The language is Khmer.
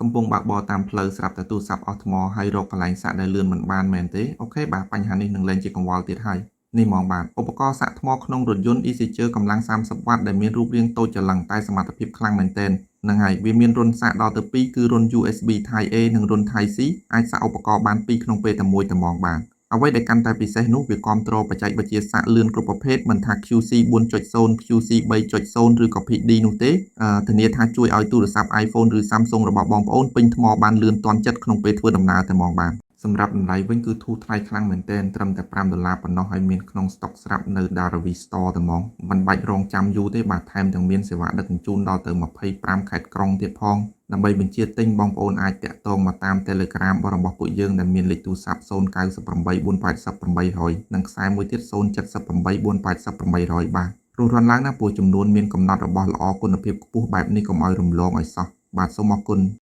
កំពុងបើកបរតាមផ្លូវស្រាប់តែទូរស័ព្ទអស់ថ្មហើយរកកន្លែងសាក់ដែលលឿនមិនបានមែនទេអូខេបាទបញ្ហានេះនឹងលែងជាកង្វល់ទៀតហើយនេះហ្មងបាទឧបករណ៍សាក់ថ្មក្នុងរថយន្ត EasyCher កម្លាំង30 វ៉ាត់ដែលមានរូបរាងតូចចលឹងតែសមត្ថភាពខ្លាំងមែនទែនហ្នឹងហើយវាមានរុនសាក់ដល់ទៅ2គឺរុន USB Type A និងរុន Type C អាចសាក់ឧបករណ៍បាន2ក្នុងពេលតែមួយតែហ្មងបាទអ្វីដែលកាន់តែពិសេសនោះវាគាំទ្របច្ចេកវិទ្យាសាក់លឿនគ្រប់ប្រភេទមិនថា QC 4.0 QC 3.0 ឬក៏ PD នោះទេធានាថាជួយឲ្យទូរស័ព្ទ iPhone ឬ Samsung របស់បងប្អូនពេញថ្មបានលឿនទាន់ចិត្តក្នុងពេលធ្វើដំណើរតែហ្មងបាទសម្រាប់តម្លៃវិញគឺធូរថ្លៃខ្លាំងមែនទែនត្រឹមតែ$5ប៉ុណ្ណោះហើយមានក្នុងស្តុកស្រាប់នៅ Daravi Store តែហ្មងមិនបាច់រងចាំយូរទេបាទថែមទាំងមានសេវាដឹកជញ្ជូនដល់ទៅ25ខេត្តក្រុងទៀតផងដើម្បីបញ្ជាទិញបងប្អូនអាចតាក់ទងមកតាម Telegram របស់ពួកយើងដែលមានលេខទូរស័ព្ទ098 480 800និងខ្សែមួយទៀត078 480 800បាទរស់រានឡើងណាព្រោះចំនួនមានកំណត់របស់ល្អគុណភាពខ្ពស់បែបនេះកុំឲ្យរំលងឲ្យសោះបាទសូមអរគុណ